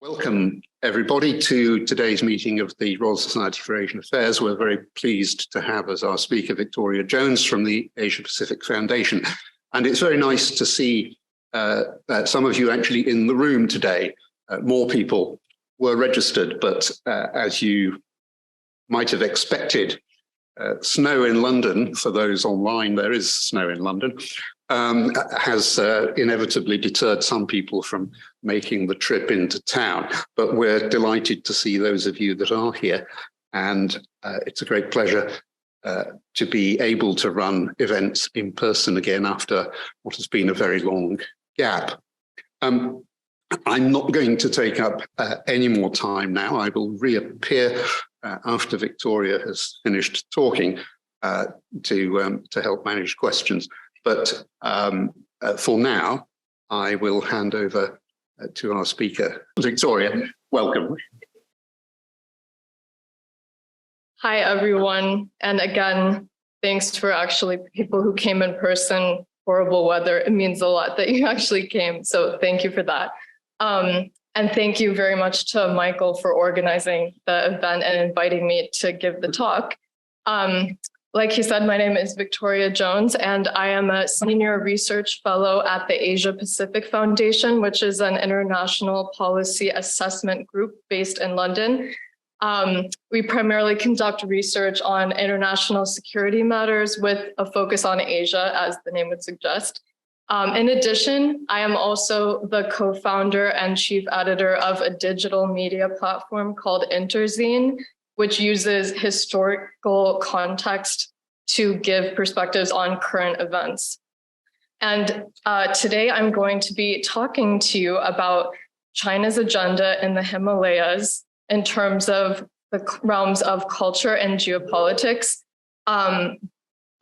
Welcome, everybody, to today's meeting of the Royal Society for Asian Affairs. We're very pleased to have as our speaker Victoria Jones from the Asia Pacific Foundation. And it's very nice to see some of you actually in the room today. More people were registered, but as you might have expected, snow in London, for those online, there is snow in London, has inevitably deterred some people from making the trip into town. But we're delighted to see those of you that are here. And it's a great pleasure to be able to run events in person again after what has been a very long gap. I'm not going to take up any more time now. I will reappear after Victoria has finished talking to help manage questions. But for now, I will hand over to our speaker. Victoria, welcome. Hi, everyone. And again, thanks for actually people who came in person. Horrible weather. It means a lot that you actually came. So thank you for that. And thank you very much to Michael for organizing the event and inviting me to give the talk. Like he said, my name is Victoria Jones, and I am a senior research fellow at the Asia Pacific Foundation, which is an international policy assessment group based in London. We primarily conduct research on international security matters with a focus on Asia, as the name would suggest. In addition, I am also the co-founder and chief editor of a digital media platform called Interzine, which uses historical context to give perspectives on current events. And today I'm going to be talking to you about China's agenda in the Himalayas in terms of the realms of culture and geopolitics. All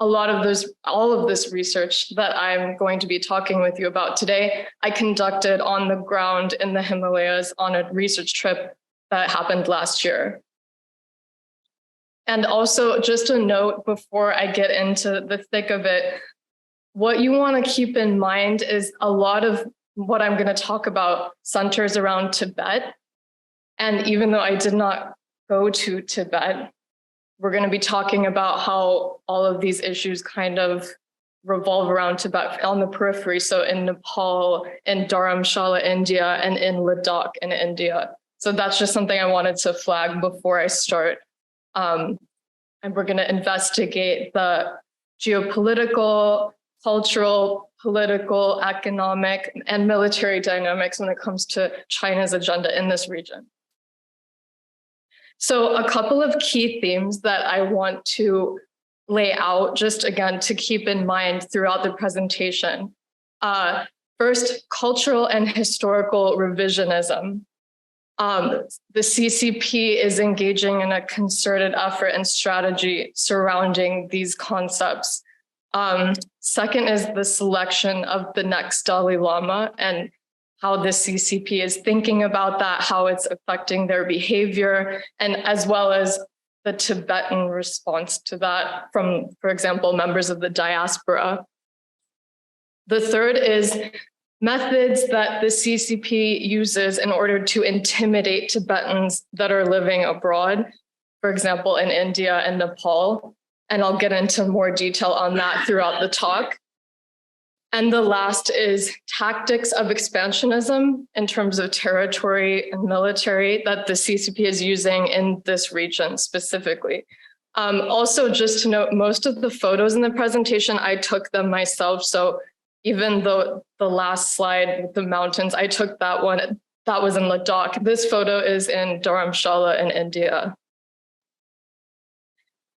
of this research that I'm going to be talking with you about today, I conducted on the ground in the Himalayas on a research trip that happened last year. And also, just a note before I get into the thick of it, what you want to keep in mind is a lot of what I'm going to talk about centers around Tibet. And even though I did not go to Tibet, we're going to be talking about how all of these issues kind of revolve around Tibet on the periphery. So in Nepal, in Dharamshala, India, and in Ladakh in India. So that's just something I wanted to flag before I start. And we're going to investigate the geopolitical, cultural, political, economic, and military dynamics when it comes to China's agenda in this region. So a couple of key themes that I want to lay out, just again, to keep in mind throughout the presentation. First, cultural and historical revisionism. The CCP is engaging in a concerted effort and strategy surrounding these concepts. Second is the selection of the next Dalai Lama and how the CCP is thinking about that, how it's affecting their behavior, and as well as the Tibetan response to that from, for example, members of the diaspora. The third is methods that the CCP uses in order to intimidate Tibetans that are living abroad, for example, in India and Nepal. And I'll get into more detail on that throughout the talk. And the last is tactics of expansionism in terms of territory and military that the CCP is using in this region specifically. Also, just to note, most of the photos in the presentation, I took them myself. So even though the last slide with the mountains, I took that one, that was in Ladakh. This photo is in Dharamshala in India.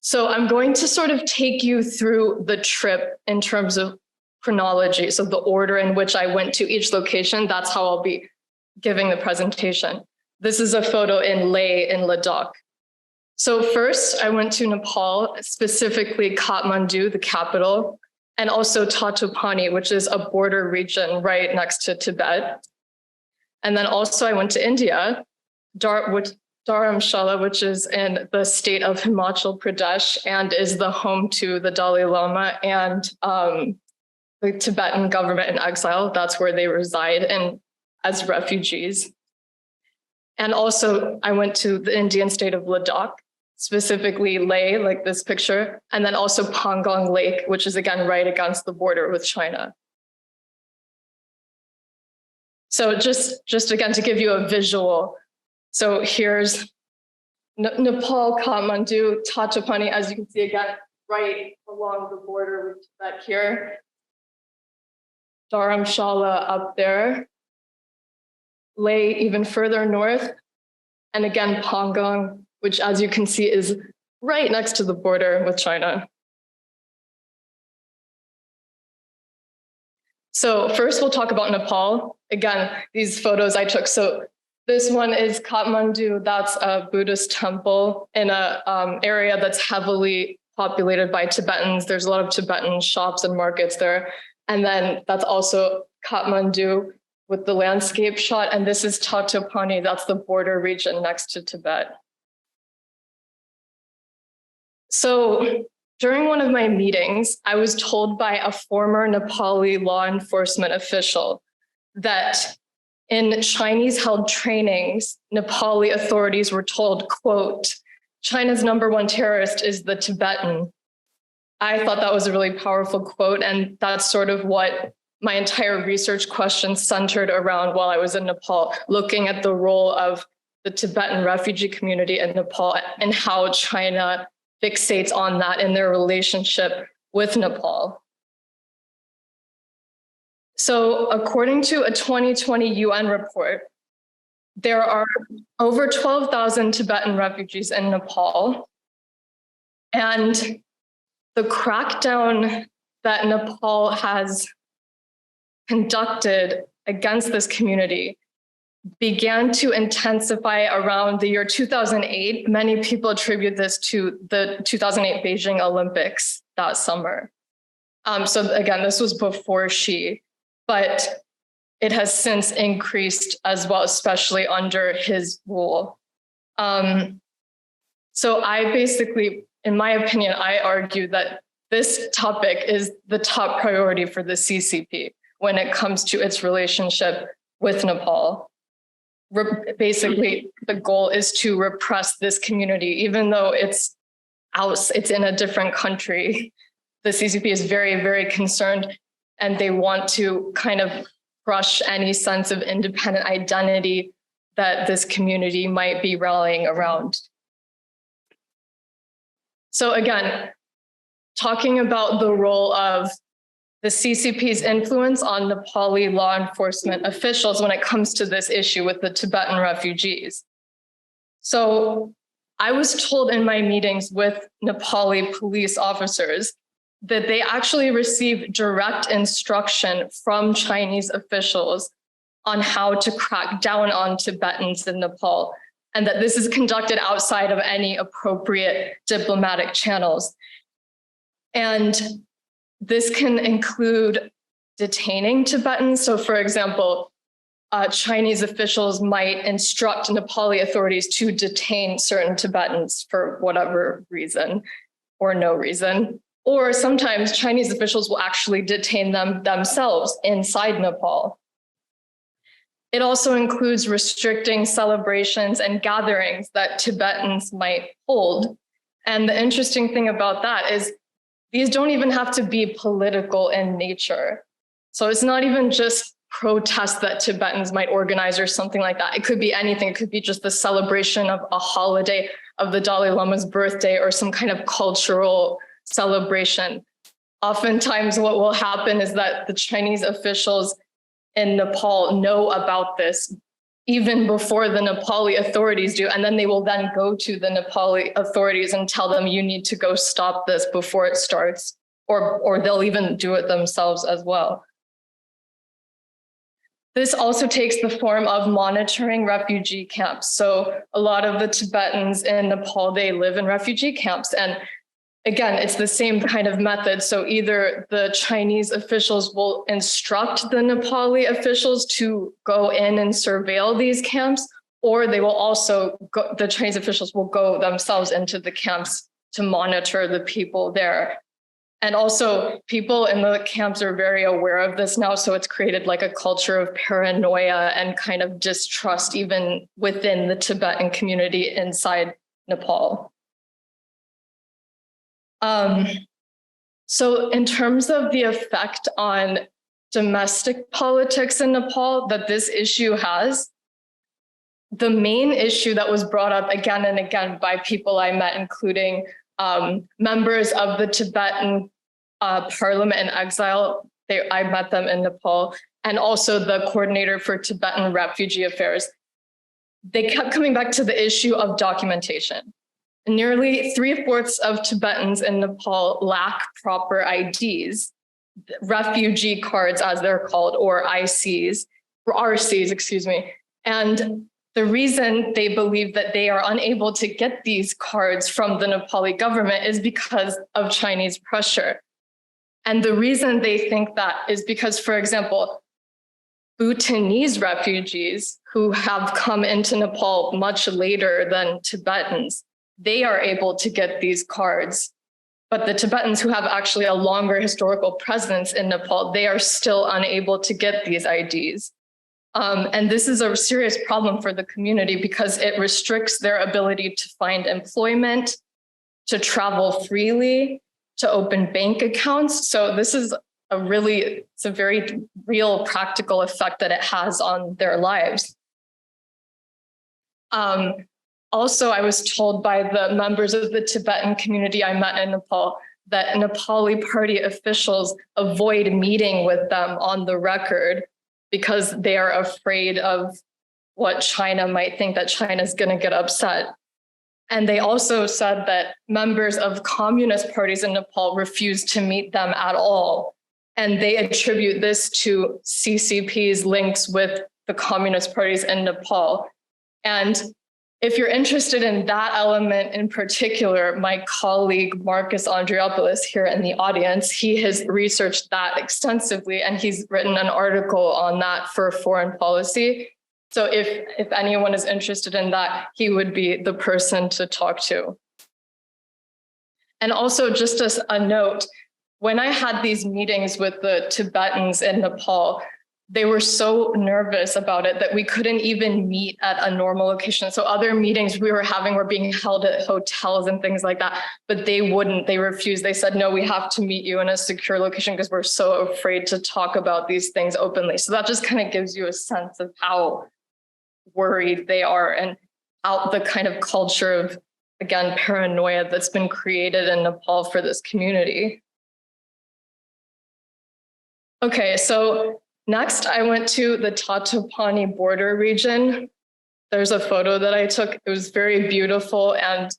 So I'm going to sort of take you through the trip in terms of chronology. So the order in which I went to each location, that's how I'll be giving the presentation. This is a photo in Leh in Ladakh. So first I went to Nepal, specifically Kathmandu, the capital, and also Tatopani, which is a border region right next to Tibet. And then also I went to India, Dharamshala, which is in the state of Himachal Pradesh and is the home to the Dalai Lama and the Tibetan government in exile. That's where they reside and as refugees. And also I went to the Indian state of Ladakh, specifically Leh, like this picture, and then also Pangong Lake, which is again right against the border with China. So just again, to give you a visual. So here's Nepal, Kathmandu, Tatapani, as you can see again, right along the border with Tibet here. Dharamshala up there. Leh even further north. And again, Pangong, which as you can see is right next to the border with China. So first we'll talk about Nepal. Again, these photos I took. So this one is Kathmandu. That's a Buddhist temple in a area that's heavily populated by Tibetans. There's a lot of Tibetan shops and markets there. And then that's also Kathmandu with the landscape shot. And this is Tatopani. That's the border region next to Tibet. So during one of my meetings, I was told by a former Nepali law enforcement official that in Chinese-held trainings, Nepali authorities were told, quote, China's #1 terrorist is the Tibetan. I thought that was a really powerful quote, and that's sort of what my entire research question centered around while I was in Nepal, looking at the role of the Tibetan refugee community in Nepal and how China fixates on that in their relationship with Nepal. So according to a 2020 UN report, there are over 12,000 Tibetan refugees in Nepal. And the crackdown that Nepal has conducted against this community began to intensify around the year 2008. Many people attribute this to the 2008 Beijing Olympics that summer. So again, this was before Xi, but it has since increased as well, especially under his rule. So I basically, in my opinion, I argue that this topic is the top priority for the CCP when it comes to its relationship with Nepal. Basically, the goal is to repress this community, even though it's in a different country. The CCP is very, very concerned, and they want to kind of crush any sense of independent identity that this community might be rallying around. So again, talking about the role of the CCP's influence on Nepali law enforcement officials when it comes to this issue with the Tibetan refugees. So I was told in my meetings with Nepali police officers that they actually receive direct instruction from Chinese officials on how to crack down on Tibetans in Nepal, and that this is conducted outside of any appropriate diplomatic channels. And this can include detaining Tibetans. So for example, Chinese officials might instruct Nepali authorities to detain certain Tibetans for whatever reason or no reason. Or sometimes Chinese officials will actually detain them themselves inside Nepal. It also includes restricting celebrations and gatherings that Tibetans might hold. And the interesting thing about that is these don't even have to be political in nature. So it's not even just protests that Tibetans might organize or something like that. It could be anything. It could be just the celebration of a holiday of the Dalai Lama's birthday or some kind of cultural celebration. Oftentimes what will happen is that the Chinese officials in Nepal know about this even before the Nepali authorities do. And then they will then go to the Nepali authorities and tell them, you need to go stop this before it starts, or they'll even do it themselves as well. This also takes the form of monitoring refugee camps. So a lot of the Tibetans in Nepal, they live in refugee camps. And again, it's the same kind of method. So either the Chinese officials will instruct the Nepali officials to go in and surveil these camps, or they will also the Chinese officials will go themselves into the camps to monitor the people there. And also people in the camps are very aware of this now. So it's created like a culture of paranoia and kind of distrust even within the Tibetan community inside Nepal. So in terms of the effect on domestic politics in Nepal that this issue has, the main issue that was brought up again and again by people I met, including members of the Tibetan parliament in exile, I met them in Nepal, and also the coordinator for Tibetan refugee affairs. They kept coming back to the issue of documentation. Nearly 3/4 of Tibetans in Nepal lack proper IDs, refugee cards as they're called, or ICs, or RCs, excuse me. And the reason they believe that they are unable to get these cards from the Nepali government is because of Chinese pressure. And the reason they think that is because, for example, Bhutanese refugees who have come into Nepal much later than Tibetans, they are able to get these cards. But the Tibetans who have actually a longer historical presence in Nepal, they are still unable to get these IDs. And this is a serious problem for the community because it restricts their ability to find employment, to travel freely, to open bank accounts. So this is it's a very real practical effect that it has on their lives. Also, I was told by the members of the Tibetan community I met in Nepal that Nepali party officials avoid meeting with them on the record because they are afraid of what China might think, that China's going to get upset. And they also said that members of communist parties in Nepal refuse to meet them at all. And they attribute this to CCP's links with the communist parties in Nepal. And if you're interested in that element in particular, my colleague Marcus Andriopoulos here in the audience, he has researched that extensively and he's written an article on that for Foreign Policy. So if anyone is interested in that, he would be the person to talk to. And also just as a note, when I had these meetings with the Tibetans in Nepal, they were so nervous about it that we couldn't even meet at a normal location. So other meetings we were having were being held at hotels and things like that, but they wouldn't, they refused. They said, no, we have to meet you in a secure location because we're so afraid to talk about these things openly. So that just kind of gives you a sense of how worried they are and how the kind of culture of, again, paranoia that's been created in Nepal for this community. Okay, so next, I went to the Tatopani border region. There's a photo that I took. It was very beautiful, and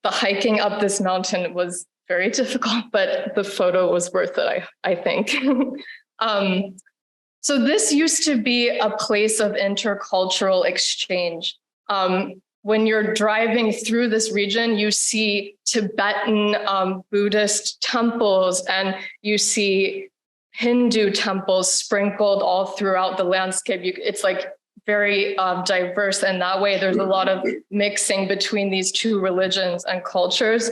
the hiking up this mountain was very difficult, but the photo was worth it, I think. So this used to be a place of intercultural exchange. When you're driving through this region, you see Tibetan Buddhist temples, and you see Hindu temples sprinkled all throughout the landscape. It's like very diverse in that way. There's a lot of mixing between these two religions and cultures.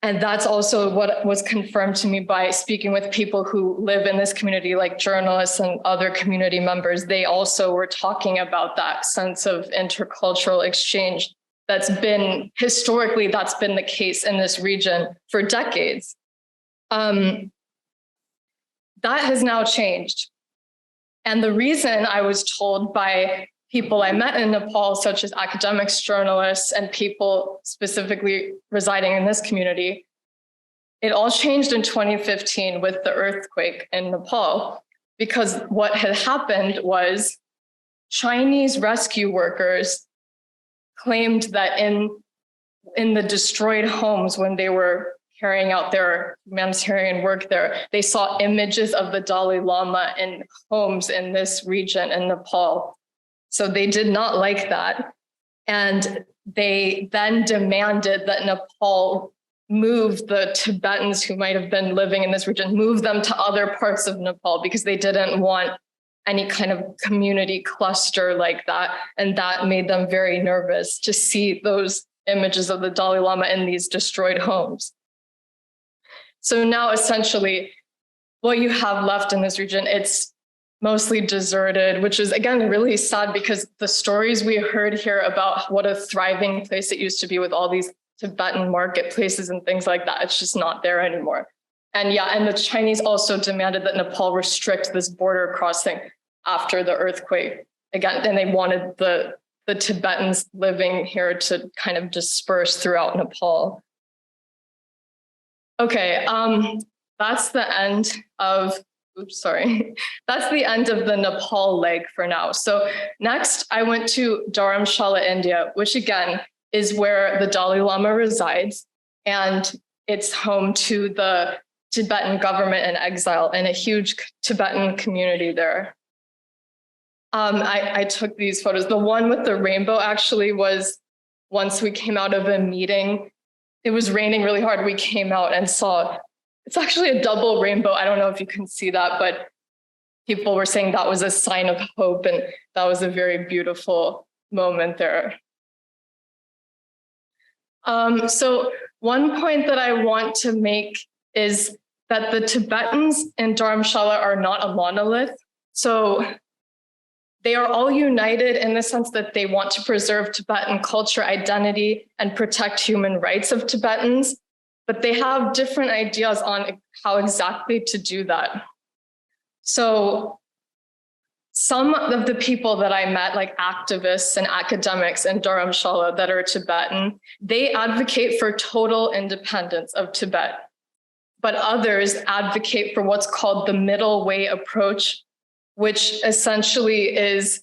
And that's also what was confirmed to me by speaking with people who live in this community, like journalists and other community members. They also were talking about that sense of intercultural exchange that's been, historically, that's been the case in this region for decades. That has now changed. And the reason, I was told by people I met in Nepal, such as academics, journalists, and people specifically residing in this community, it all changed in 2015 with the earthquake in Nepal, because what had happened was Chinese rescue workers claimed that in the destroyed homes, when they were carrying out their humanitarian work there, they saw images of the Dalai Lama in homes in this region in Nepal. So they did not like that. And they then demanded that Nepal move the Tibetans who might have been living in this region, move them to other parts of Nepal because they didn't want any kind of community cluster like that. And that made them very nervous to see those images of the Dalai Lama in these destroyed homes. So now essentially what you have left in this region, it's mostly deserted, which is again really sad because the stories we heard here about what a thriving place it used to be with all these Tibetan marketplaces and things like that, it's just not there anymore. And yeah, and the Chinese also demanded that Nepal restrict this border crossing after the earthquake again, and they wanted the Tibetans living here to kind of disperse throughout Nepal. Okay, that's the end of, that's the end of the Nepal leg for now. So next I went to Dharamshala, India, which again is where the Dalai Lama resides. And it's home to the Tibetan government in exile and a huge Tibetan community there. I took these photos. The one with the rainbow actually was once we came out of a meeting. It was raining really hard. We came out and saw, it's actually a double rainbow. I don't know if you can see that, but people were saying that was a sign of hope. And that was a very beautiful moment there. So one point that I want to make is that the Tibetans in Dharamshala are not a monolith. So they are all united in the sense that they want to preserve Tibetan culture, identity, and protect human rights of Tibetans, but they have different ideas on how exactly to do that. So some of the people that I met, like activists and academics in Dharamshala that are Tibetan, they advocate for total independence of Tibet, but others advocate for what's called the middle way approach, which essentially is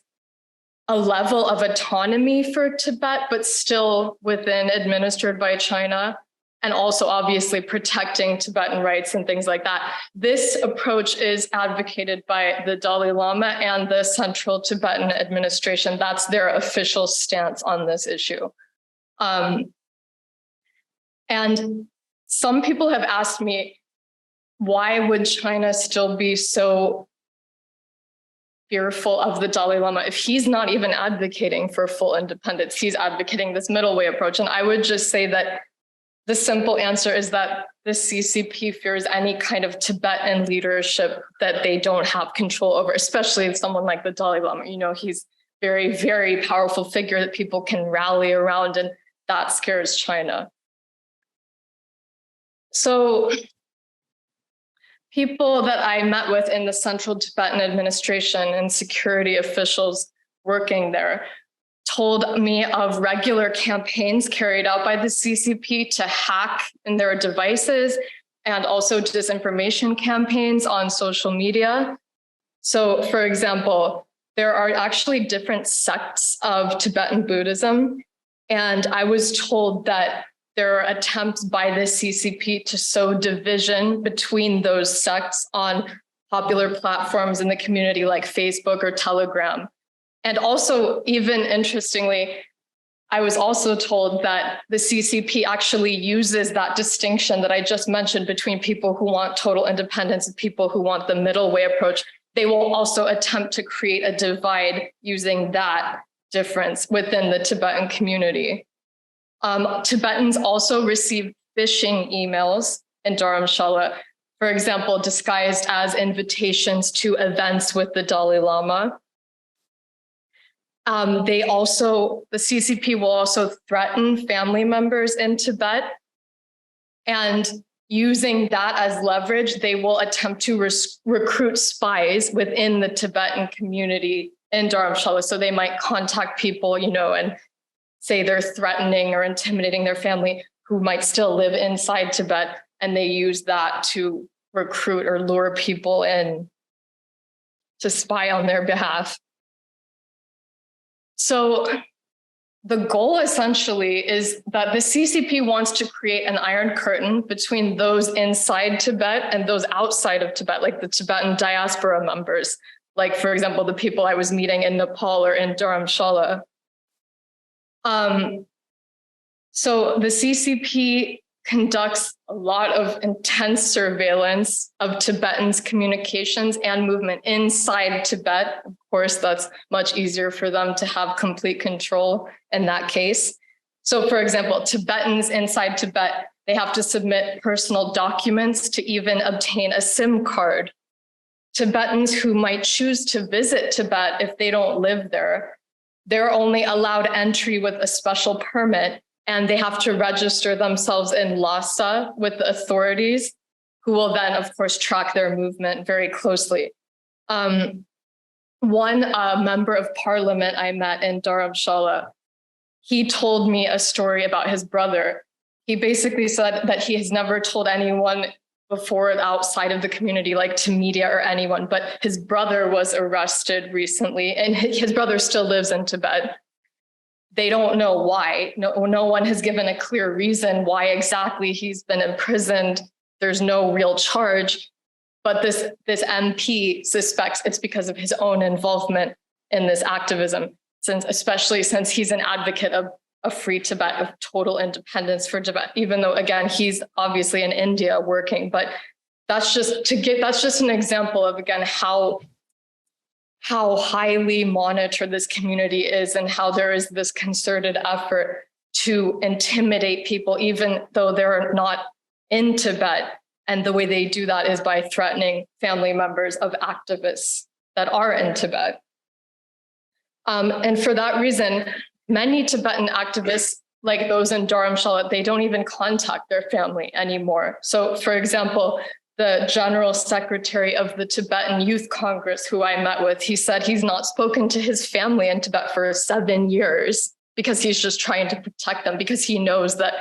a level of autonomy for Tibet, but still administered by China, and also obviously protecting Tibetan rights and things like that. This approach is advocated by the Dalai Lama and the Central Tibetan Administration. That's their official stance on this issue. And some people have asked me, why would China still be so fearful of the Dalai Lama if he's not even advocating for full independence? He's advocating this middle way approach. And I would just say that the simple answer is that the CCP fears any kind of Tibetan leadership that they don't have control over, especially someone like the Dalai Lama. You know, he's very, very powerful figure that people can rally around, and that scares China. So people that I met with in the Central Tibetan Administration and security officials working there told me of regular campaigns carried out by the CCP to hack in their devices, and also disinformation campaigns on social media. So for example, there are actually different sects of Tibetan Buddhism, and I was told that there are attempts by the CCP to sow division between those sects on popular platforms in the community like Facebook or Telegram. And also, even interestingly, I was also told that the CCP actually uses that distinction that I just mentioned between people who want total independence and people who want the middle way approach. They will also attempt to create a divide using that difference within the Tibetan community. Tibetans also receive phishing emails in Dharamshala, for example, disguised as invitations to events with the Dalai Lama. The CCP will also threaten family members in Tibet, and using that as leverage, they will attempt to recruit spies within the Tibetan community in Dharamshala. So they might contact people, you know, and say they're threatening or intimidating their family who might still live inside Tibet, and they use that to recruit or lure people in to spy on their behalf. So the goal essentially is that the CCP wants to create an iron curtain between those inside Tibet and those outside of Tibet, like the Tibetan diaspora members, like, for example, the people I was meeting in Nepal or in Dharamshala. So the CCP conducts a lot of intense surveillance of Tibetans' communications and movement inside Tibet. Of course, that's much easier for them to have complete control in that case. So for example, Tibetans inside Tibet They have to submit personal documents to even obtain a SIM card. Tibetans who might choose to visit Tibet if they don't live there, they're only allowed entry with a special permit, and they have to register themselves in Lhasa with the authorities, who will then, of course, track their movement very closely. One member of parliament I met in Dharamshala, he told me a story about his brother. He basically said that he has never told anyone before outside of the community, like to media or anyone, but his brother was arrested recently, and his brother still lives in Tibet. They don't know why. No one has given a clear reason why exactly he's been imprisoned. There's no real charge, but this MP suspects it's because of his own involvement in this activism, especially since he's an advocate of a free Tibet, of total independence for Tibet, even though, again, he's obviously in India working. But that's just an example of, again, how highly monitored this community is, and how there is this concerted effort to intimidate people, even though they're not in Tibet. And the way they do that is by threatening family members of activists that are in Tibet. And for that reason, many Tibetan activists, like those in Dharamshala, they don't even contact their family anymore. So, for example, the general secretary of the Tibetan Youth Congress, who I met with, he said he's not spoken to his family in Tibet for 7 years because he's just trying to protect them, because he knows that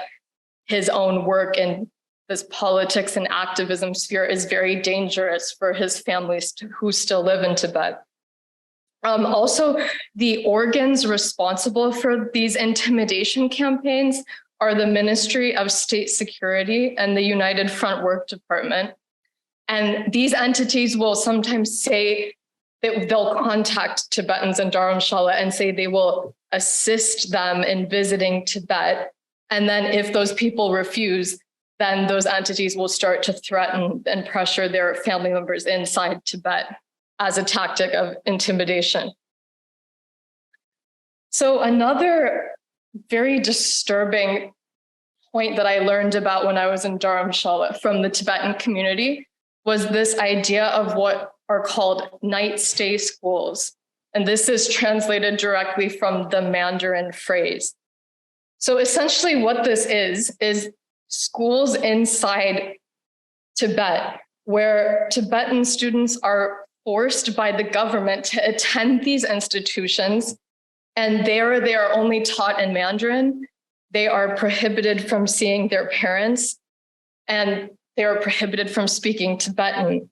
his own work in this politics and activism sphere is very dangerous for his families who still live in Tibet. Also, the organs responsible for these intimidation campaigns are the Ministry of State Security and the United Front Work Department. And these entities will sometimes say that they'll contact Tibetans in Dharamshala and say they will assist them in visiting Tibet. And then if those people refuse, then those entities will start to threaten and pressure their family members inside Tibet as a tactic of intimidation. So another very disturbing point that I learned about when I was in Dharamshala from the Tibetan community was this idea of what are called night stay schools. And this is translated directly from the Mandarin phrase. So essentially what this is schools inside Tibet, where Tibetan students are forced by the government to attend these institutions, and there they are only taught in Mandarin. They are prohibited from seeing their parents, and they are prohibited from speaking Tibetan.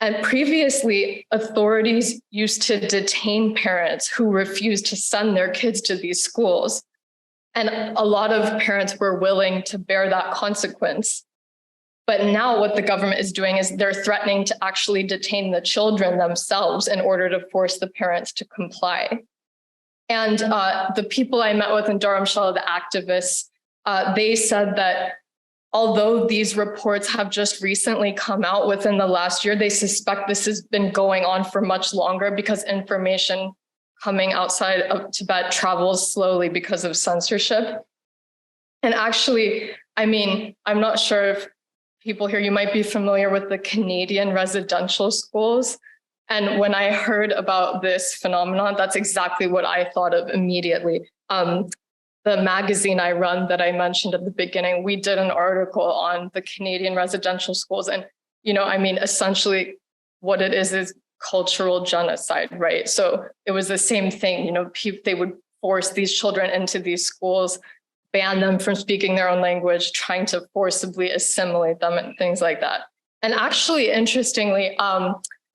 And previously, authorities used to detain parents who refused to send their kids to these schools. And a lot of parents were willing to bear that consequence. But now what the government is doing is they're threatening to actually detain the children themselves in order to force the parents to comply. And the people I met with in Dharamshala, the activists, they said that although these reports have just recently come out within the last year, they suspect this has been going on for much longer because information coming outside of Tibet travels slowly because of censorship. And actually, I mean, I'm not sure if people here, you might be familiar with the Canadian residential schools. And when I heard about this phenomenon, that's exactly what I thought of immediately. The magazine I run that I mentioned at the beginning, we did an article on the Canadian residential schools. And, I mean, essentially what it is cultural genocide, right? So it was the same thing, they would force these children into these schools, ban them from speaking their own language, trying to forcibly assimilate them and things like that. And actually, interestingly,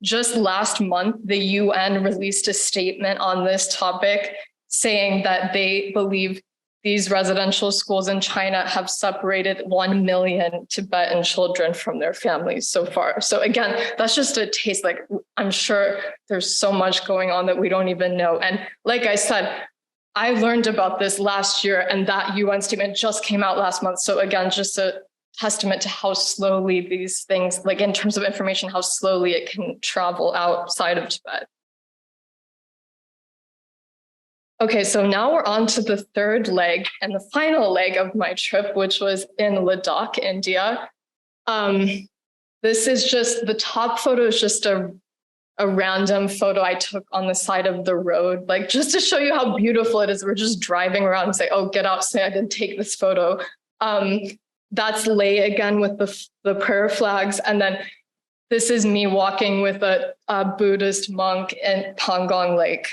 just last month, the UN released a statement on this topic saying that they believe these residential schools in China have separated 1 million Tibetan children from their families so far. So again, that's just a taste. Like, I'm sure there's so much going on that we don't even know. And like I said, I learned about this last year, and that UN statement just came out last month. So again, just a testament to how slowly these things, like in terms of information, how slowly it can travel outside of Tibet. Okay, so now we're on to the third leg and the final leg of my trip, which was in Ladakh, India. This is just, the top photo is just a random photo I took on the side of the road, like just to show you how beautiful it is. We're just driving around and say, oh, get out, say I didn't take this photo. That's Leh again with the prayer flags. And then this is me walking with a Buddhist monk in Pangong Lake.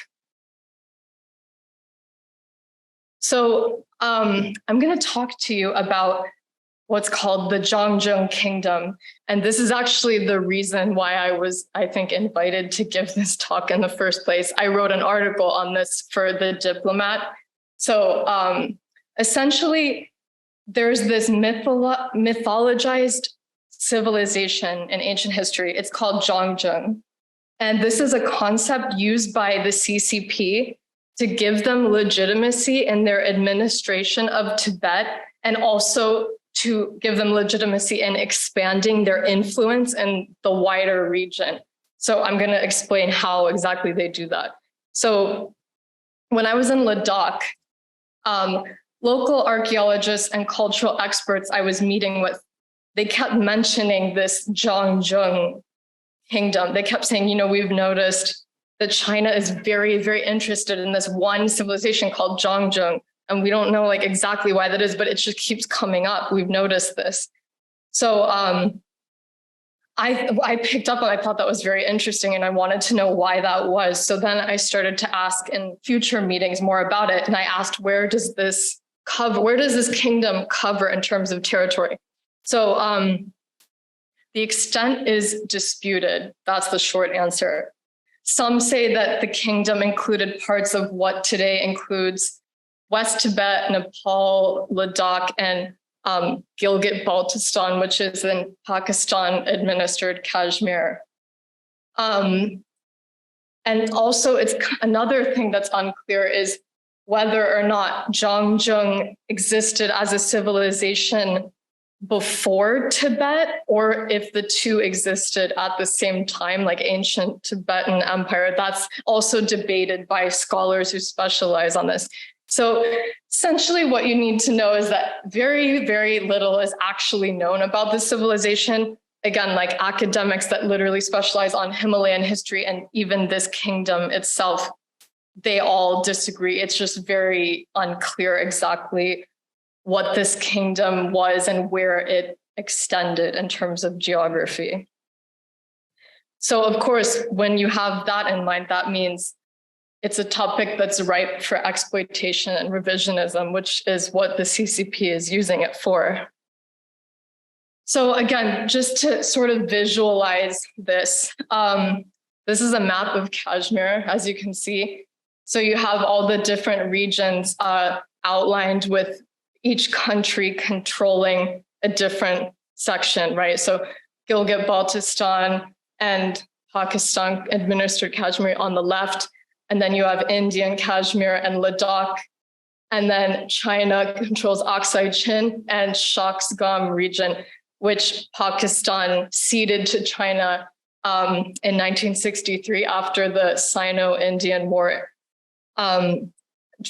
So I'm going to talk to you about what's called the Zhangzhung Kingdom. And this is actually the reason why I was, I think, invited to give this talk in the first place. I wrote an article on this for The Diplomat. So essentially, there's this mythologized civilization in ancient history. It's called Zhangzhung. And this is a concept used by the CCP to give them legitimacy in their administration of Tibet, and also to give them legitimacy in expanding their influence in the wider region. So I'm going to explain how exactly they do that. So when I was in Ladakh, local archaeologists and cultural experts I was meeting with, they kept mentioning this Zhangzhung kingdom. They kept saying, you know, we've noticed that China is very, very interested in this one civilization called Zhangzhung. And we don't know like exactly why that is, but it just keeps coming up. We've noticed this. So I picked up and I thought that was very interesting, and I wanted to know why that was. So then I started to ask in future meetings more about it. And I asked, where does this kingdom cover in terms of territory? So the extent is disputed. That's the short answer. Some say that the kingdom included parts of what today includes West Tibet, Nepal, Ladakh, and Gilgit-Baltistan, which is in Pakistan-administered Kashmir. And also, it's another thing that's unclear is whether or not Zhangzhung existed as a civilization before Tibet, or if the two existed at the same time, like ancient Tibetan Empire. That's also debated by scholars who specialize on this. So essentially what you need to know is that very, very little is actually known about this civilization. Again, like academics that literally specialize on Himalayan history and even this kingdom itself, they all disagree. It's just very unclear exactly what this kingdom was and where it extended in terms of geography. So of course, when you have that in mind, that means it's a topic that's ripe for exploitation and revisionism, which is what the CCP is using it for. So again, just to sort of visualize this, this is a map of Kashmir, as you can see. So you have all the different regions outlined with each country controlling a different section, right? So Gilgit-Baltistan and Pakistan administered Kashmir on the left, and then you have Indian Kashmir and Ladakh, and then China controls Aksai Chin and Shaksgam region, which Pakistan ceded to China in 1963 after the Sino-Indian War.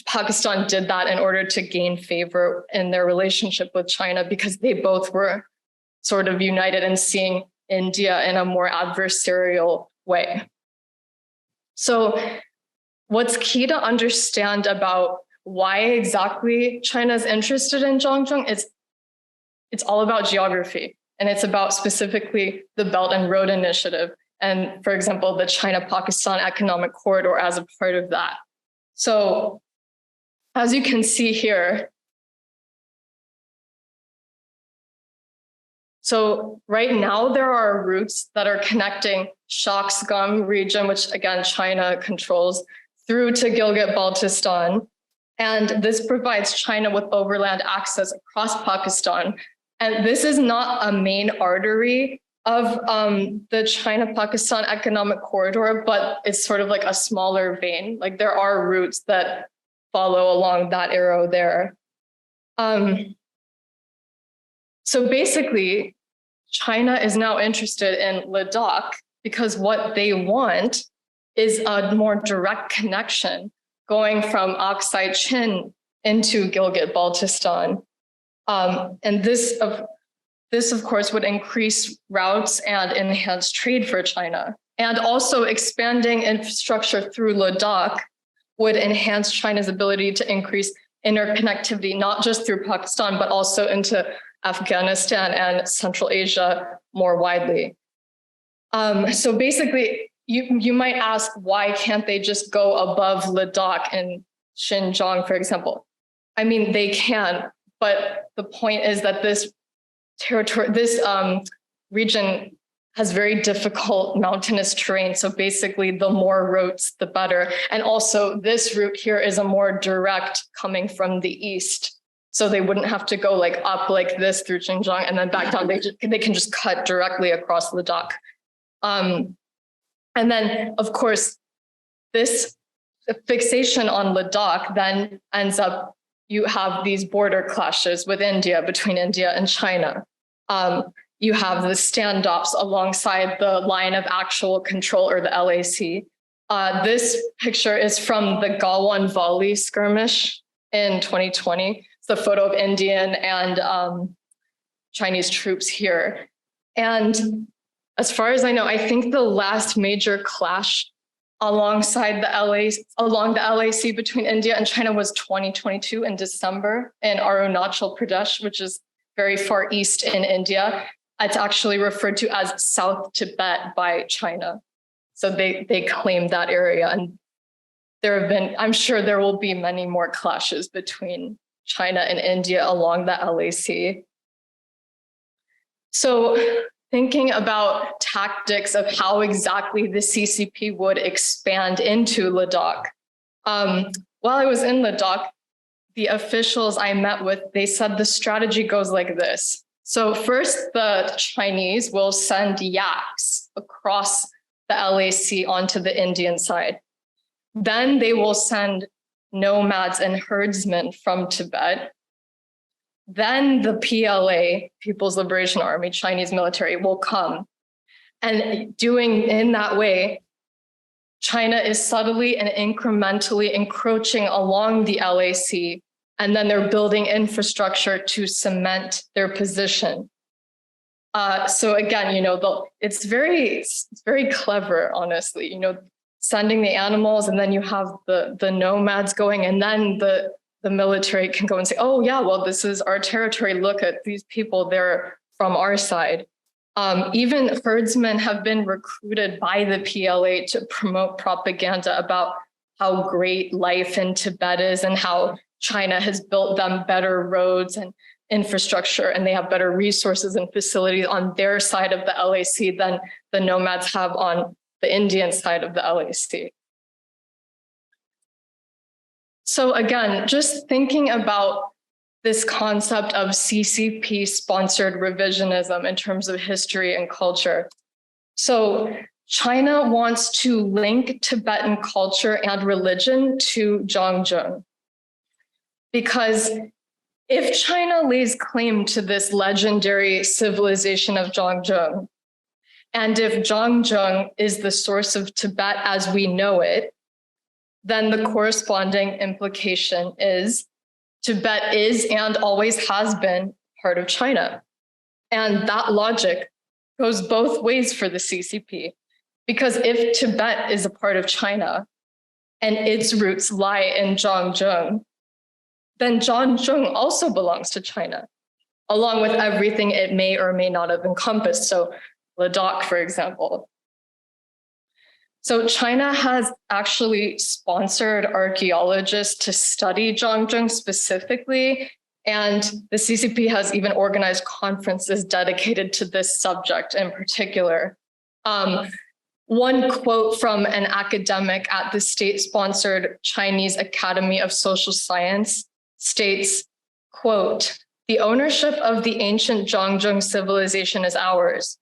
Pakistan did that in order to gain favor in their relationship with China, because they both were sort of united in seeing India in a more adversarial way. So what's key to understand about why exactly China is interested in Zhangzhung is it's all about geography, and it's about specifically the Belt and Road Initiative. And for example, the China-Pakistan Economic Corridor as a part of that. So as you can see here, so right now there are routes that are connecting Shaksgam region, which again, China controls, through to Gilgit-Baltistan. And this provides China with overland access across Pakistan. And this is not a main artery of the China-Pakistan Economic Corridor, but it's sort of like a smaller vein. Like there are routes that follow along that arrow there. So basically, China is now interested in Ladakh because what they want is a more direct connection going from Aksai Chin into Gilgit-Baltistan. And this, of course, would increase routes and enhance trade for China. And also expanding infrastructure through Ladakh would enhance China's ability to increase interconnectivity, not just through Pakistan, but also into Afghanistan and Central Asia more widely. So basically, you might ask, why can't they just go above Ladakh and Xinjiang, for example? I mean, they can, but the point is that this region has very difficult mountainous terrain. So basically, the more routes, the better. And also, this route here is a more direct coming from the east. So they wouldn't have to go like up like this through Xinjiang and then back down. They can just cut directly across Ladakh. And then, of course, this fixation on Ladakh then ends up, you have these border clashes with India, between India and China. You have the standoffs alongside the line of actual control, or the LAC. This picture is from the Galwan Valley skirmish in 2020. It's the photo of Indian and Chinese troops here. And as far as I know, I think the last major clash along the LAC between India and China was 2022 in December in Arunachal Pradesh, which is very far east in India. It's actually referred to as South Tibet by China. So they claim that area. And there have been, I'm sure there will be many more clashes between China and India along the LAC. So thinking about tactics of how exactly the CCP would expand into Ladakh. While I was in Ladakh, the officials I met with, they said the strategy goes like this. So first, the Chinese will send yaks across the LAC onto the Indian side. Then they will send nomads and herdsmen from Tibet. Then the PLA, People's Liberation Army, Chinese military, will come. And doing in that way, China is subtly and incrementally encroaching along the LAC, and then they're building infrastructure to cement their position. So again, it's very clever, honestly, sending the animals, and then you have the nomads going, and then the military can go and say, oh yeah, well, this is our territory. Look at these people, they're from our side. Even herdsmen have been recruited by the PLA to promote propaganda about how great life in Tibet is and how China has built them better roads and infrastructure, and they have better resources and facilities on their side of the LAC than the nomads have on the Indian side of the LAC. So again, just thinking about this concept of CCP-sponsored revisionism in terms of history and culture. So China wants to link Tibetan culture and religion to Zhangzhung. Because if China lays claim to this legendary civilization of Zhangzhung, and if Zhangzhung is the source of Tibet as we know it, then the corresponding implication is Tibet is and always has been part of China. And that logic goes both ways for the CCP, because if Tibet is a part of China and its roots lie in Zhangzhung, then Zhangzhung also belongs to China, along with everything it may or may not have encompassed. So Ladakh, for example. So China has actually sponsored archaeologists to study Zhangzhung specifically, and the CCP has even organized conferences dedicated to this subject in particular. One quote from an academic at the state-sponsored Chinese Academy of Social Science states, quote, "The ownership of the ancient Zhangzhung civilization is ours.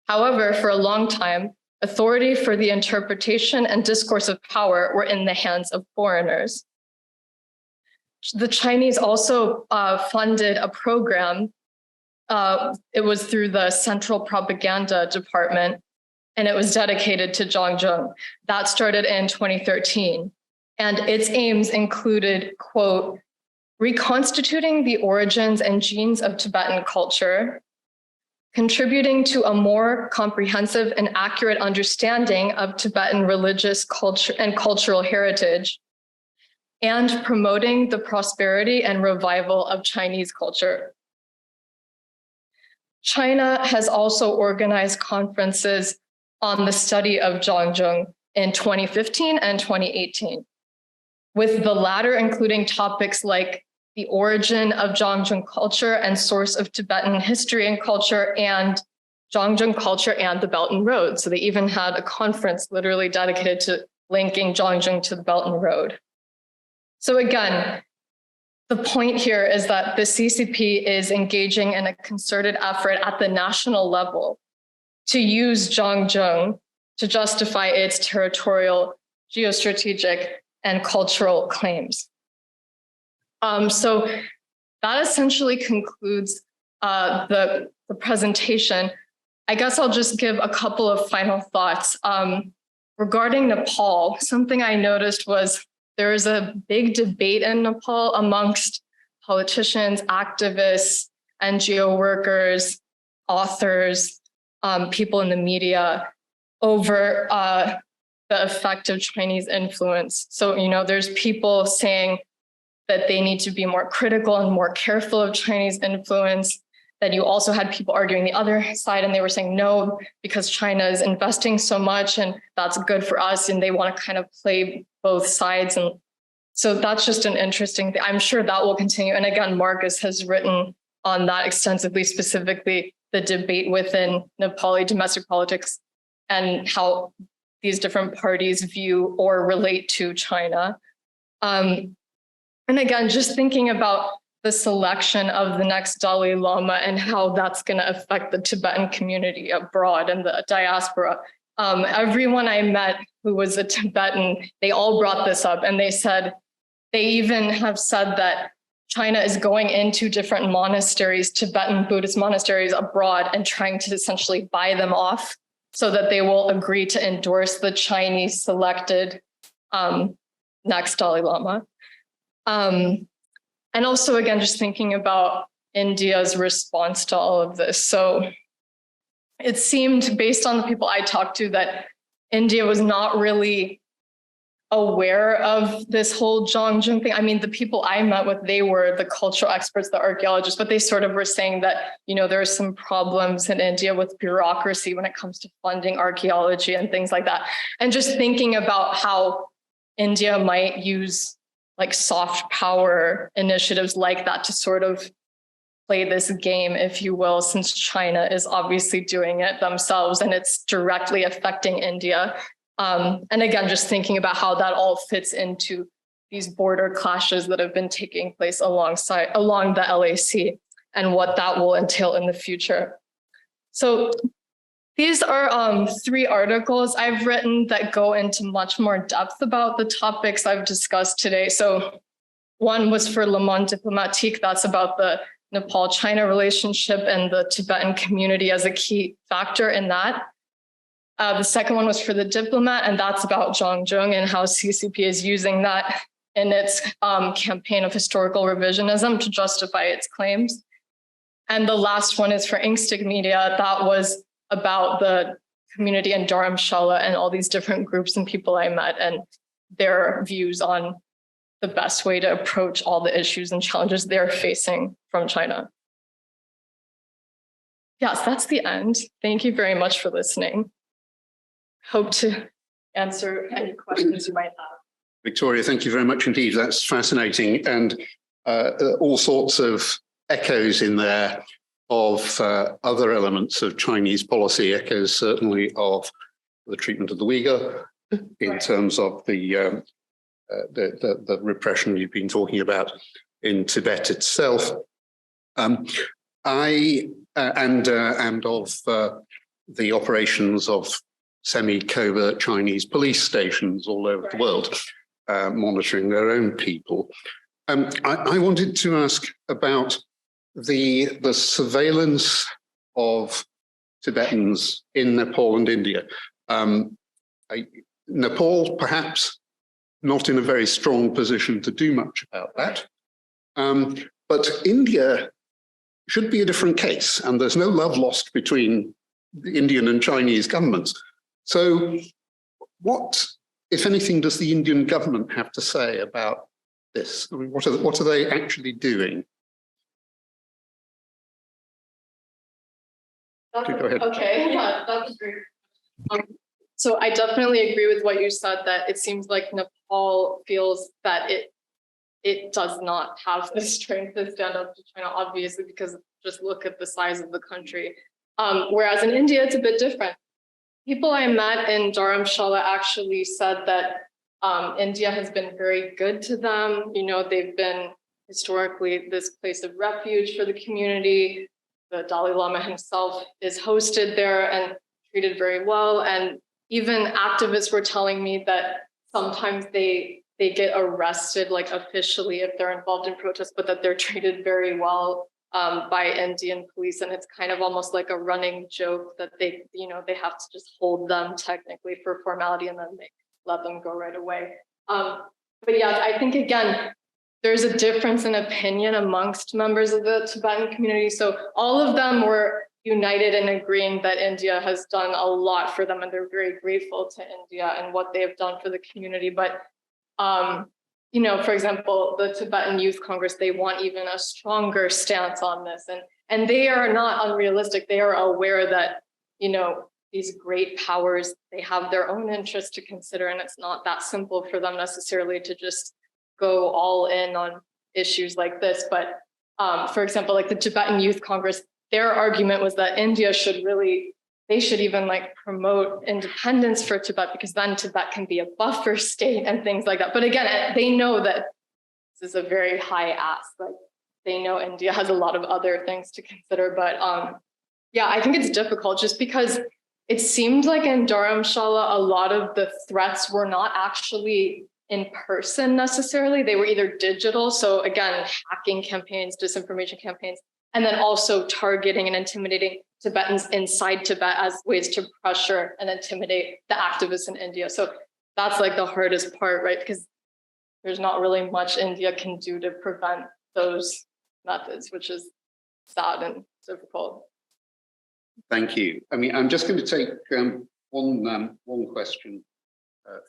However, for a long time, authority for the interpretation and discourse of power were in the hands of foreigners." The Chinese also funded a program. It was through the Central Propaganda Department, and it was dedicated to Zhangzhung. That started in 2013. And its aims included, quote, reconstituting the origins and genes of Tibetan culture, contributing to a more comprehensive and accurate understanding of Tibetan religious culture and cultural heritage, and promoting the prosperity and revival of Chinese culture. China has also organized conferences on the study of Zhongjung in 2015 and 2018, with the latter including topics like the origin of Zhongjung culture and source of Tibetan history and culture, and Zhongjung culture and the Belt and Road. So they even had a conference literally dedicated to linking Zhongjung to the Belt and Road. So again, the point here is that the CCP is engaging in a concerted effort at the national level to use Zhongjung to justify its territorial, geostrategic, and cultural claims. So that essentially concludes the presentation. I guess I'll just give a couple of final thoughts. Regarding Nepal, something I noticed was there is a big debate in Nepal amongst politicians, activists, NGO workers, authors, people in the media over the effect of Chinese influence. So, there's people saying that they need to be more critical and more careful of Chinese influence. Then you also had people arguing the other side, and they were saying no, because China is investing so much and that's good for us, and they want to kind of play both sides. And so that's just an interesting thing. I'm sure that will continue. And again, Marcus has written on that extensively, specifically the debate within Nepali domestic politics and how these different parties view or relate to China. And again, just thinking about the selection of the next Dalai Lama and how that's going to affect the Tibetan community abroad and the diaspora. Everyone I met who was a Tibetan, they all brought this up, and they even have said that China is going into different monasteries, Tibetan Buddhist monasteries abroad, and trying to essentially buy them off so that they will agree to endorse the Chinese selected next Dalai Lama. And also, again, just thinking about India's response to all of this. So it seemed, based on the people I talked to, that India was not really aware of this whole Zhongjung thing. I mean, the people I met with, they were the cultural experts, the archaeologists, but they sort of were saying that, there are some problems in India with bureaucracy when it comes to funding archaeology and things like that. And just thinking about how India might use like soft power initiatives like that to sort of play this game, if you will, since China is obviously doing it themselves and it's directly affecting India. And again, just thinking about how that all fits into these border clashes that have been taking place along the LAC and what that will entail in the future. So these are 3 articles I've written that go into much more depth about the topics I've discussed today. So one was for Le Monde Diplomatique, that's about the Nepal-China relationship and the Tibetan community as a key factor in that. The second one was for The Diplomat, and that's about Zhongjung and how CCP is using that in its campaign of historical revisionism to justify its claims. And the last one is for Inkstick Media. That was about the community in Dharamshala and all these different groups and people I met and their views on the best way to approach all the issues and challenges they're facing from China. Yes, that's the end. Thank you very much for listening. Hope to answer any questions you might have. Victoria, thank you very much indeed. That's fascinating, and all sorts of echoes in there of other elements of Chinese policy, echoes certainly of the treatment of the Uyghur in terms of the repression you've been talking about in Tibet itself, and of the operations of semi-covert Chinese police stations all over the world, monitoring their own people. I wanted to ask about the surveillance of Tibetans in Nepal and India. Nepal, perhaps not in a very strong position to do much about that. But India should be a different case, and there's no love lost between the Indian and Chinese governments. So what, if anything, does the Indian government have to say about this? I mean, what are they actually doing? Go ahead. Okay, yeah, that's great. So I definitely agree with what you said, that it seems like Nepal feels that it does not have the strength to stand up to China, obviously, because just look at the size of the country. Whereas in India, it's a bit different. People I met in Dharamshala actually said that India has been very good to them. You know, they've been historically this place of refuge for the community. The Dalai Lama himself is hosted there and treated very well. And even activists were telling me that sometimes they get arrested, like officially, if they're involved in protests, but that they're treated very well by Indian police. And it's kind of almost like a running joke that they have to just hold them technically for formality and then they let them go right away. But yeah, I think again, there's a difference in opinion amongst members of the Tibetan community. So all of them were united in agreeing that India has done a lot for them and they're very grateful to India and what they have done for the community. But you know, for example, the Tibetan Youth Congress, they want even a stronger stance on this. And they are not unrealistic. They are aware that, you know, these great powers, they have their own interests to consider, and it's not that simple for them necessarily to just go all in on issues like this. But for example, like the Tibetan Youth Congress, their argument was that India should really, they should even like promote independence for Tibet, because then Tibet can be a buffer state and things like that. But again, they know that this is a very high ask. Like they know India has a lot of other things to consider. But yeah, I think it's difficult just because it seemed like in Dharamshala, a lot of the threats were not actually in person necessarily. They were either digital. So again, hacking campaigns, disinformation campaigns, and then also targeting and intimidating Tibetans inside Tibet as ways to pressure and intimidate the activists in India. So that's like the hardest part, right? Because there's not really much India can do to prevent those methods, which is sad and difficult. Thank you. I mean, I'm just going to take one question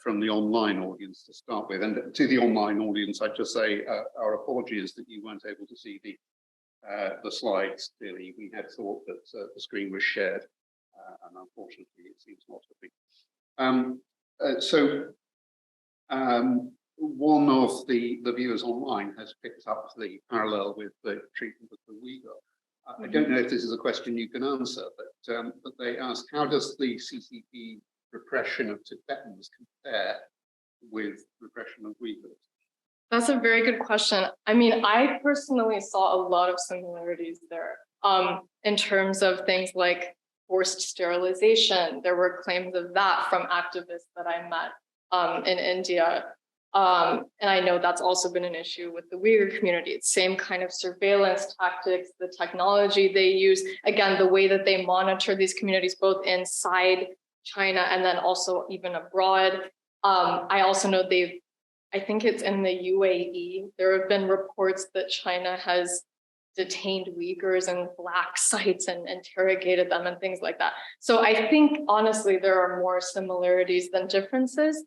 from the online audience to start with. And to the online audience, I'd just say our apologies that you weren't able to see the slides clearly. We had thought that the screen was shared, and unfortunately it seems not to be. One of the viewers online has picked up the parallel with the treatment of the Uyghur. I don't know if this is a question you can answer, but they ask, how does the CCP repression of Tibetans compare with repression of Uyghurs? That's a very good question. I mean, I personally saw a lot of similarities there in terms of things like forced sterilization. There were claims of that from activists that I met in India. And I know that's also been an issue with the Uyghur community. It's same kind of surveillance tactics, the technology they use, again, the way that they monitor these communities, both inside China and then also even abroad. I also know I think it's in the UAE, there have been reports that China has detained Uyghurs in black sites and interrogated them and things like that. So I think, honestly, there are more similarities than differences.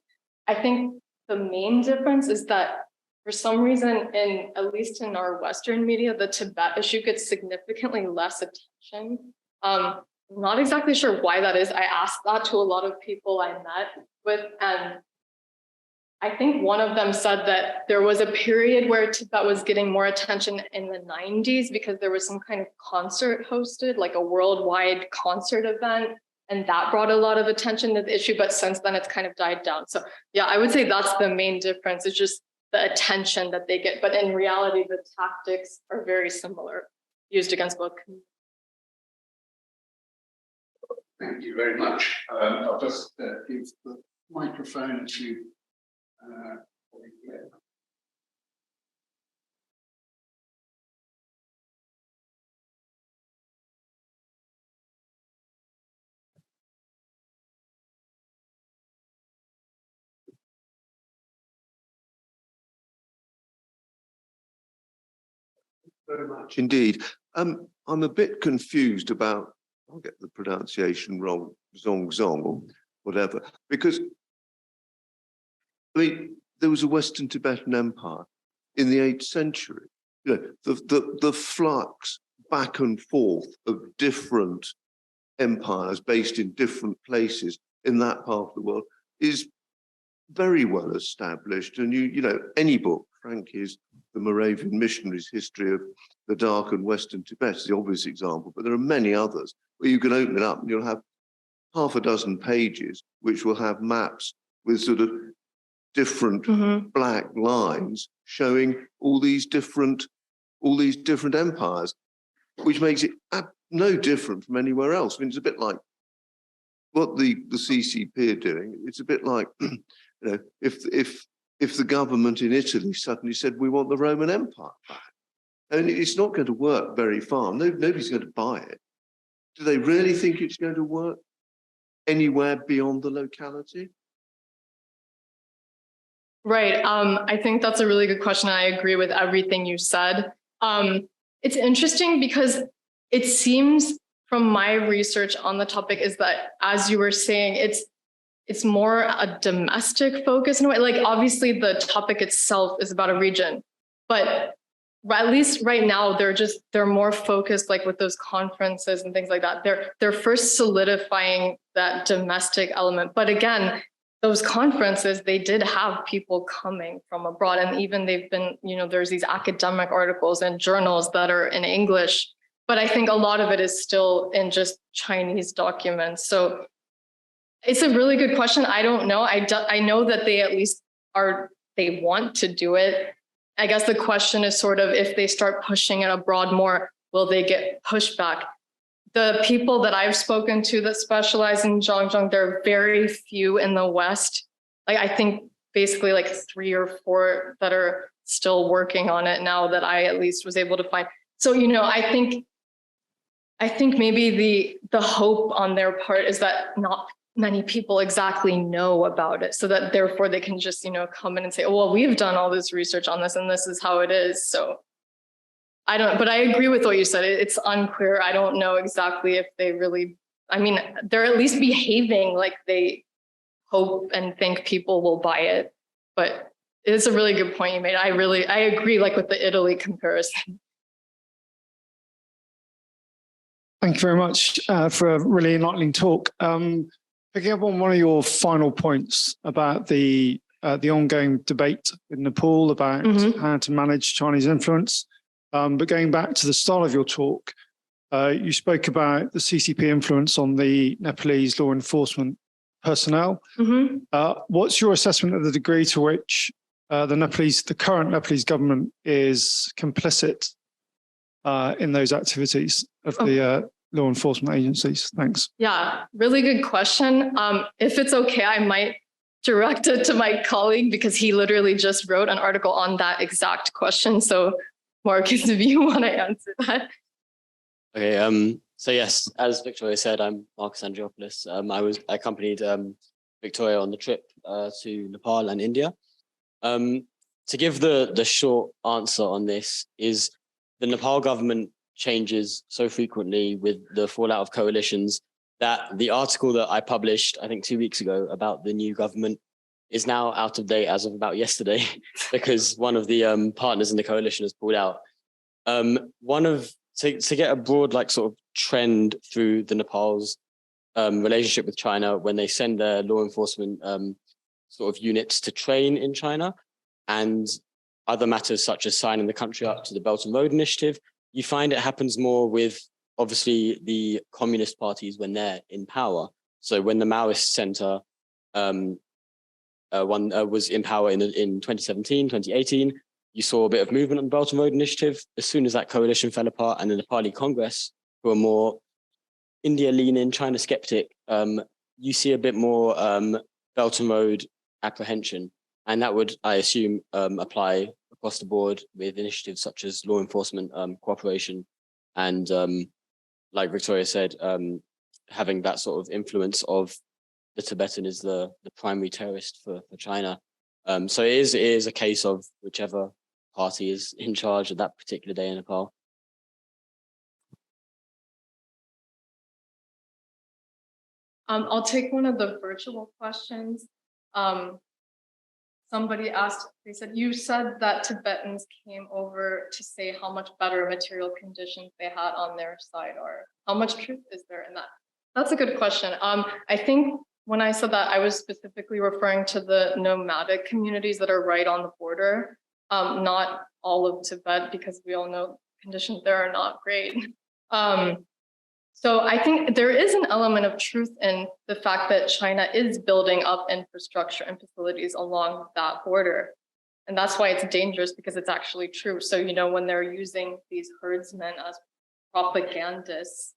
I think the main difference is that for some reason, at least in our Western media, the Tibet issue gets significantly less attention. I'm not exactly sure why that is. I asked that to a lot of people I met with, and I think one of them said that there was a period where Tibet was getting more attention in the 90s because there was some kind of concert hosted, like a worldwide concert event. And that brought a lot of attention to the issue, but since then it's kind of died down. So yeah, I would say that's the main difference. It's just the attention that they get. But in reality, the tactics are very similar, used against both communities. Thank you very much. I'll just give the microphone to Very much indeed. I'm a bit confused about, I'll get the pronunciation wrong, Zong or whatever, because I mean, there was a Western Tibetan Empire in the 8th century. You know, the flux back and forth of different empires based in different places in that part of the world is very well established. And you know, any book, Frankie's The Moravian Missionaries' History of the Dark and Western Tibet is the obvious example, but there are many others where you can open it up and you'll have half a dozen pages which will have maps with sort of different black lines showing all these different empires, which makes it no different from anywhere else. I mean, it's a bit like what the CCP are doing. It's a bit like, you know, if the government in Italy suddenly said, we want the Roman Empire back. And it's not going to work very far. Nobody's going to buy it. Do they really think it's going to work anywhere beyond the locality? Right. I think that's a really good question. I agree with everything you said. It's interesting because it seems from my research on the topic is that, as you were saying, it's more a domestic focus in a way. Like, obviously the topic itself is about a region, but at least right now they're more focused, like with those conferences and things like that. They're first solidifying that domestic element. But again, those conferences, they did have people coming from abroad, and even they've been, you know, there's these academic articles and journals that are in English, but I think a lot of it is still in just Chinese documents. So it's a really good question. I don't know. I know that they at least they want to do it. I guess the question is sort of, if they start pushing it abroad more, will they get pushback? The people that I've spoken to that specialize in Zhangzhung, there are very few in the West. Like, I think basically like 3 or 4 that are still working on it now that I at least was able to find. So, you know, I think maybe the hope on their part is that not many people exactly know about it, so that therefore they can just, you know, come in and say, oh, well, we've done all this research on this and this is how it is. So but I agree with what you said. It's unclear. I don't know exactly if they really, I mean, they're at least behaving like they hope and think people will buy it. But it's a really good point you made. I agree, like with the Italy comparison. Thank you very much for a really enlightening talk. Picking up on one of your final points about the ongoing debate in Nepal about how to manage Chinese influence. But going back to the start of your talk, you spoke about the CCP influence on the Nepalese law enforcement personnel. What's your assessment of the degree to which the current Nepalese government is complicit in those activities of the law enforcement agencies? Thanks. Yeah, really good question. If it's okay, I might direct it to my colleague, because he literally just wrote an article on that exact question. So Marcus, if you want to answer that. Okay. So yes, as Victoria said, I'm Marcus Andriopoulos. I accompanied Victoria on the trip to Nepal and India. To give the short answer on this is, the Nepal government changes so frequently with the fallout of coalitions that the article that I published, I think 2 weeks ago, about the new government is now out of date as of about yesterday, because one of the partners in the coalition has pulled out. To get a broad sort of trend through the Nepal's relationship with China, when they send their law enforcement sort of units to train in China, and other matters such as signing the country up to the Belt and Road Initiative, you find it happens more with, obviously, the communist parties when they're in power. So when the Maoist Center was in power in 2017, 2018, you saw a bit of movement on the Belt and Road Initiative. As soon as that coalition fell apart, and the Nepali Congress, who are more India-leaning, China skeptic, you see a bit more Belt and Road apprehension. And that would, I assume, apply across the board with initiatives such as law enforcement cooperation, and like Victoria said, having that sort of influence of the Tibetan is the primary terrorist for China. So it is a case of whichever party is in charge at that particular day in Nepal. I'll take one of the virtual questions. Somebody asked, they said, you said that Tibetans came over to say how much better material conditions they had on their side, or how much truth is there in that? That's a good question. I think when I said that, I was specifically referring to the nomadic communities that are right on the border, not all of Tibet, because we all know conditions there are not great. So I think there is an element of truth in the fact that China is building up infrastructure and facilities along that border. And that's why it's dangerous, because it's actually true. So, you know, when they're using these herdsmen as propagandists,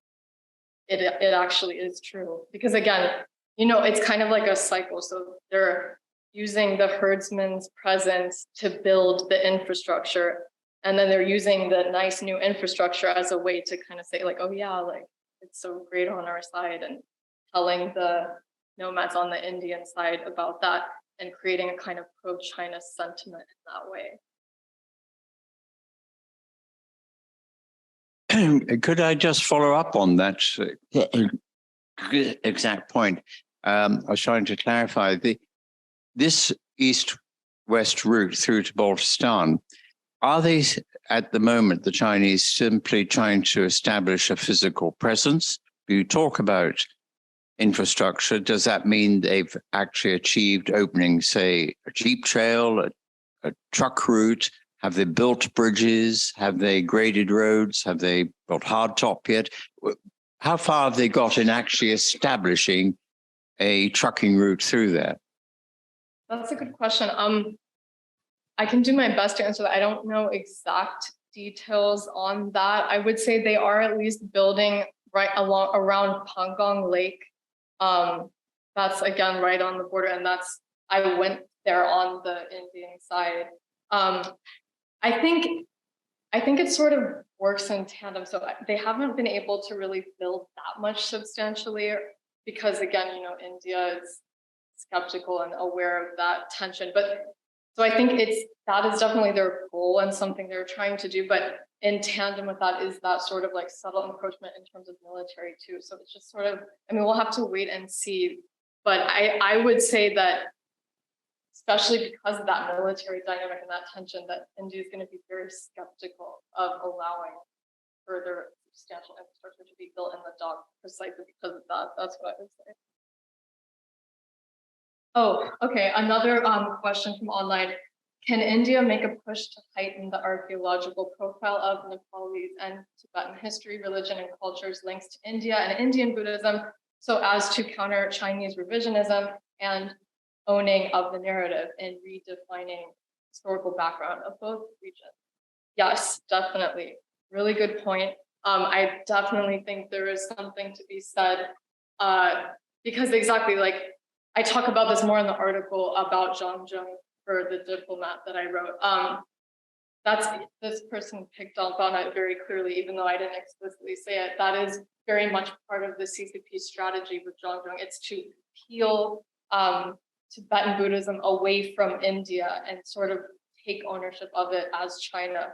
it actually is true. Because again, you know, it's kind of like a cycle. So they're using the herdsman's presence to build the infrastructure. And then they're using the nice new infrastructure as a way to kind of say like, oh yeah, like, it's so great on our side, and telling the nomads on the Indian side about that and creating a kind of pro-China sentiment in that way. Could I just follow up on that exact point? I was trying to clarify this east-west route through to Baltistan. Are they, at the moment, the Chinese simply trying to establish a physical presence? You talk about infrastructure. Does that mean they've actually achieved opening, say, a jeep trail, a truck route? Have they built bridges? Have they graded roads? Have they built hardtop yet? How far have they got in actually establishing a trucking route through there? That's a good question. I can do my best to answer that. I don't know exact details on that. I would say they are at least building right around Pangong Lake. That's again right on the border, and I went there on the Indian side. I think it sort of works in tandem. So they haven't been able to really build that much substantially, because again, you know, India is skeptical and aware of that tension. But so I think that is definitely their goal and something they're trying to do. But in tandem with that is that sort of like subtle encroachment in terms of military too. So it's just sort of, I mean, we'll have to wait and see. But I would say that, especially because of that military dynamic and that tension, that India is going to be very skeptical of allowing further substantial infrastructure to be built in Ladakh precisely because of that. That's what I would say. Oh, okay. Another question from online. Can India make a push to heighten the archaeological profile of Nepalese and Tibetan history, religion, and cultures links to India and Indian Buddhism, so as to counter Chinese revisionism and owning of the narrative and redefining historical background of both regions? Yes, definitely. Really good point. I definitely think there is something to be said, because exactly, like, I talk about this more in the article about Zhang Zheng for The Diplomat that I wrote. This person picked up on it very clearly, even though I didn't explicitly say it. That is very much part of the CCP strategy with Zhang Zheng. It's to peel Tibetan Buddhism away from India and sort of take ownership of it as China.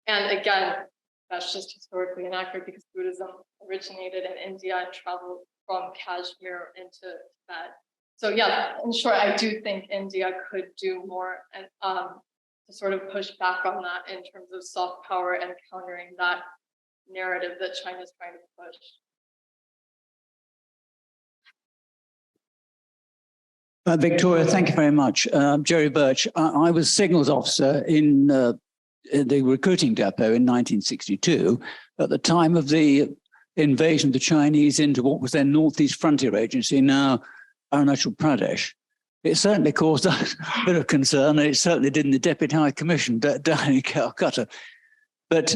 And again, that's just historically inaccurate, because Buddhism originated in India and traveled from Kashmir into Tibet. So yeah, in short, I do think India could do more and to sort of push back on that in terms of soft power and countering that narrative that China's trying to push. Victoria, thank you very much. Jerry Birch, I was signals officer in the recruiting depot in 1962 at the time of the invasion of the Chinese into what was then Northeast Frontier Agency, now Arunachal Pradesh. It certainly caused a bit of concern, and it certainly did in the Deputy High Commission down in Calcutta. But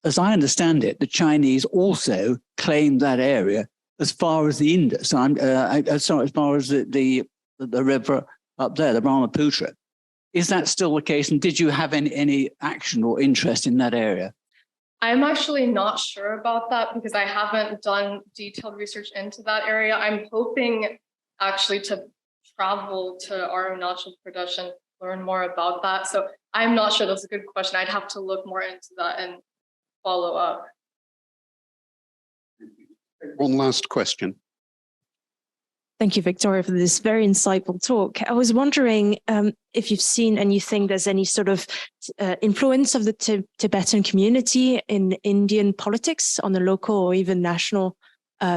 as I understand it, the Chinese also claimed that area as far as the Indus, as far as the river up there, the Brahmaputra. Is that still the case? And did you have any action or interest in that area? I'm actually not sure about that, because I haven't done detailed research into that area. I'm hoping actually to travel to Arunachal Pradesh and learn more about that. So I'm not sure. That's a good question. I'd have to look more into that and follow up. One last question. Thank you, Victoria, for this very insightful talk. I was wondering if you've seen and you think there's any sort of influence of the Tibetan community in Indian politics on a local or even national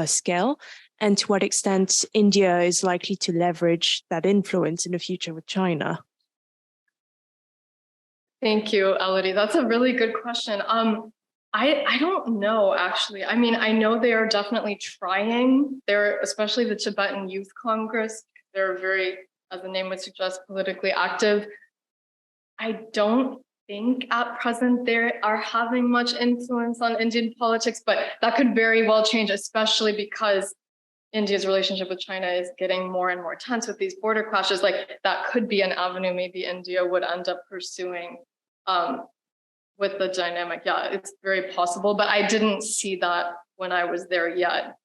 scale, and to what extent India is likely to leverage that influence in the future with China. Thank you, Elodie. That's a really good question. I don't know, actually. I mean, I know they are definitely trying. They're, especially the Tibetan Youth Congress, they're very, as the name would suggest, politically active. I don't think at present they are having much influence on Indian politics, but that could very well change, especially because India's relationship with China is getting more and more tense with these border clashes. Like, that could be an avenue maybe India would end up pursuing with the dynamic. Yeah, it's very possible, but I didn't see that when I was there yet.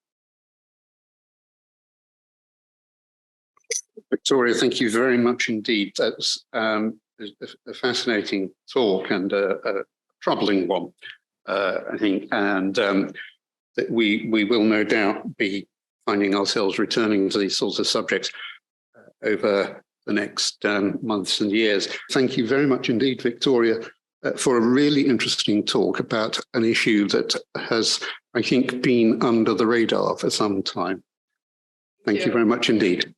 Victoria, thank you very much indeed. That's a fascinating talk and a troubling one, I think, and that we will no doubt be finding ourselves returning to these sorts of subjects over the next months and years. Thank you very much indeed, Victoria, for a really interesting talk about an issue that has, I think, been under the radar for some time. Thank you very much indeed.